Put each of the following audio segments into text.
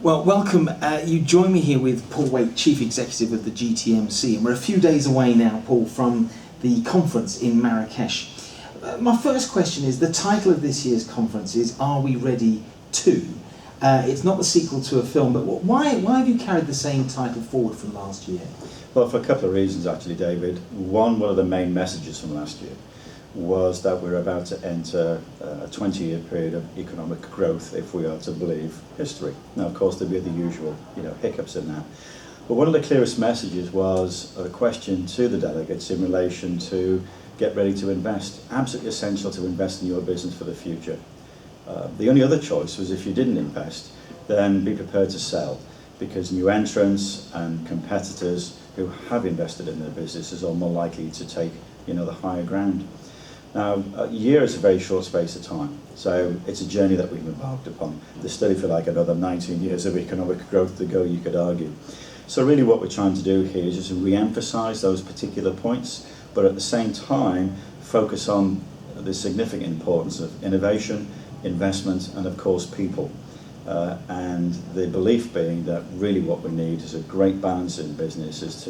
Well, welcome. You join me here with Paul Waite, Chief Executive of the Gtmc, and we're a few days away now, Paul, from the conference in Marrakech. My first question is, the title of this year's conference is Are We Ready To? It's not the sequel to a film, but why have you carried the same title forward from last year? Well, for a couple of reasons actually, David. One of the main messages from last year was that we're about to enter a 20-year period of economic growth, if we are to believe history. Now, of course, there'll be the usual, hiccups in that. But one of the clearest messages was a question to the delegates in relation to get ready to invest. Absolutely essential to invest in your business for the future. The only other choice was if you didn't invest, then be prepared to sell, because new entrants and competitors who have invested in their businesses are more likely to take, the higher ground. Now, a year is a very short space of time, so it's a journey that we've embarked upon. There's still, if you like, another 19 years of economic growth to go, you could argue. So really what we're trying to do here is just re-emphasise those particular points, but at the same time, focus on the significant importance of innovation, investment, and of course people. And the belief being that really what we need is a great balance in business, is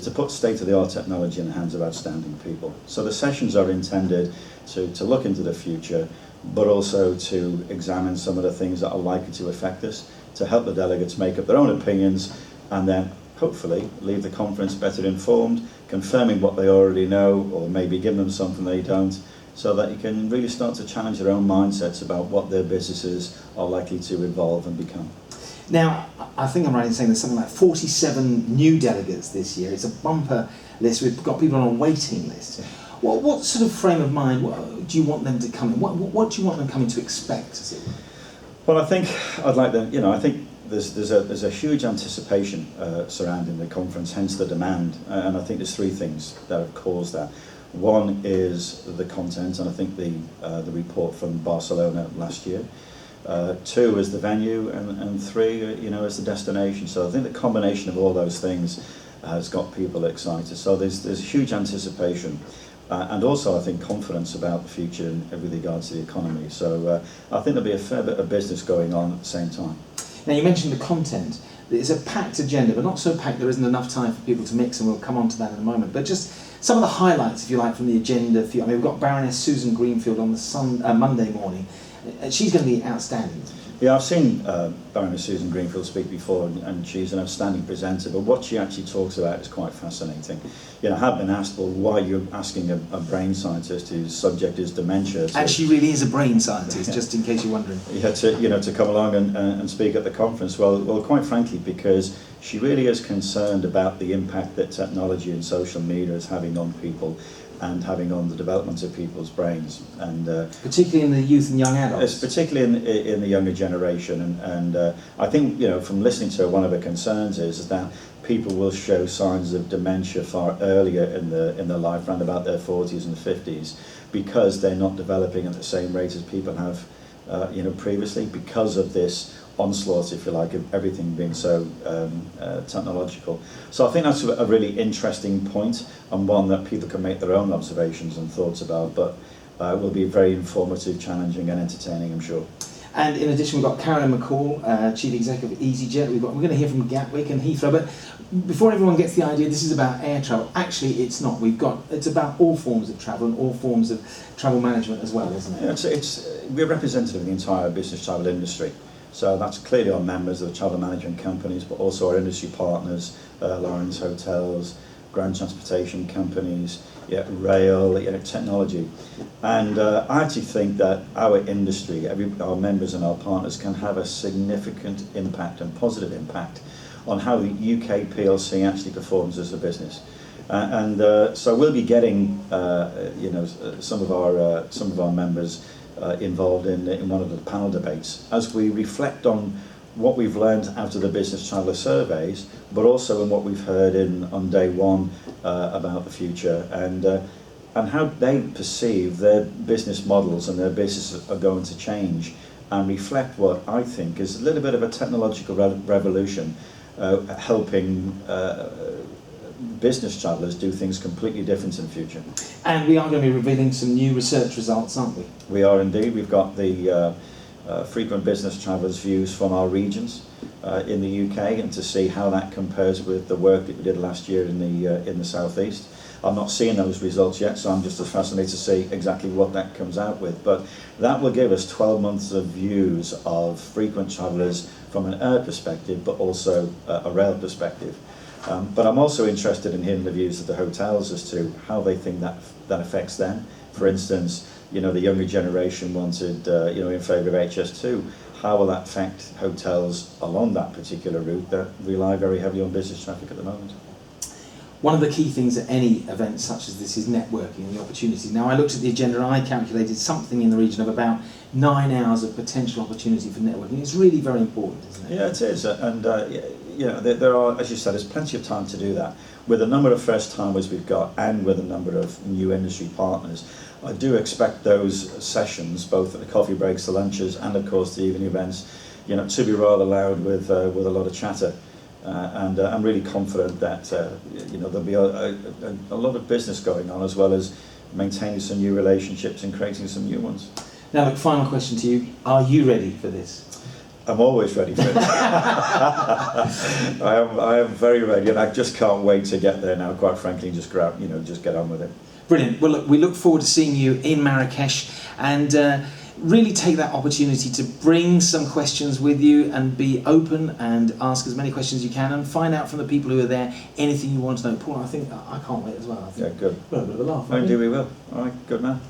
to put state-of-the-art technology in the hands of outstanding people. So the sessions are intended to look into the future, but also to examine some of the things that are likely to affect us, to help the delegates make up their own opinions, and then hopefully leave the conference better informed, confirming what they already know, or maybe giving them something they don't, so that you can really start to challenge their own mindsets about what their businesses are likely to evolve and become. Now, I think I'm right in saying there's something like 47 new delegates this year. It's a bumper list. We've got people on a waiting list. What sort of frame of mind do you want them to come in? What do you want them coming to expect? Well, I think I'd like them. I think there's a huge anticipation surrounding the conference, hence the demand. And I think there's three things that have caused that. One is the content, and I think the report from Barcelona last year. Two is the venue, and three, is the destination. So I think the combination of all those things has got people excited. So there's huge anticipation, and also I think confidence about the future with regards to the economy. So I think there'll be a fair bit of business going on at the same time. Now, you mentioned the content. It's a packed agenda, but not so packed there isn't enough time for people to mix, and we'll come on to that in a moment. But just some of the highlights, if you like, from the agenda. We've got Baroness Susan Greenfield on the Monday morning. She's going to be outstanding. Yeah, I've seen Baroness Susan Greenfield speak before, and she's an outstanding presenter, but what she actually talks about is quite fascinating. I have been asked, well, why you're asking a brain scientist whose subject is dementia. And she really is a brain scientist, just in case you're wondering. Yeah, to come along and speak at the conference. Well, quite frankly, because she really is concerned about the impact that technology and social media is having on people, and having on the development of people's brains, and particularly in the youth and young adults. Particularly in the younger generation, and I think from listening to her, one of her concerns is that people will show signs of dementia far earlier in their life, around about their 40s and 50s, because they're not developing at the same rate as people have, previously, because of this onslaught, if you like, of everything being so technological. So I think that's a really interesting point, and one that people can make their own observations and thoughts about, but will be very informative, challenging and entertaining, I'm sure. And in addition, we've got Carolyn McCall, Chief Executive of EasyJet. We're going to hear from Gatwick and Heathrow, but before everyone gets the idea this is about air travel, actually it's not. It's about all forms of travel and all forms of travel management as well, isn't it? Yeah, we're representative of the entire business travel industry. So that's clearly our members of the travel management companies, but also our industry partners, Lawrence Hotels, ground transportation companies, rail, technology. And I actually think that our industry, our members and our partners can have a significant impact and positive impact on how the UK PLC actually performs as a business. So we'll be getting, some of our members involved in one of the panel debates as we reflect on what we've learned out of the business traveller surveys, but also in what we've heard on day one about the future, and how they perceive their business models and their businesses are going to change, and reflect what I think is a little bit of a technological revolution, helping business travellers do things completely different in the future. And we are going to be revealing some new research results, aren't we? We are indeed. We've got the frequent business travellers' views from our regions in the UK, and to see how that compares with the work that we did last year in the southeast. I'm not seeing those results yet, so I'm just as fascinated to see exactly what that comes out with. But that will give us 12 months of views of frequent travellers from an air perspective, but also a rail perspective. But I'm also interested in hearing the views of the hotels as to how they think that affects them. For instance, you know, the younger generation wanted, you know, in favour of HS2. How will that affect hotels along that particular route that rely very heavily on business traffic at the moment? One of the key things at any event such as this is networking and the opportunity. Now, I looked at the agenda and I calculated something in the region of about 9 hours of potential opportunity for networking. It's really very important, isn't it? Yeah, it is. And you know, there are, as you said, there's plenty of time to do that. With the number of first-timers we've got and with a number of new industry partners, I do expect those sessions, both at the coffee breaks, the lunches, and of course the evening events, you know, to be rather loud with a lot of chatter. And I'm really confident that you know, there'll be a lot of business going on, as well as maintaining some new relationships and creating some new ones. Now, look, final question to you: are you ready for this? I'm always ready for it. I am very ready, and I just can't wait to get there now. Quite frankly, just get on with it. Brilliant. Well, look, we look forward to seeing you in Marrakech, and really take that opportunity to bring some questions with you and be open and ask as many questions as you can, and find out from the people who are there anything you want to know. Paul, I think I can't wait as well. I think Yeah, good. we'll have a bit of a laugh. Indeed we will. All right, good man.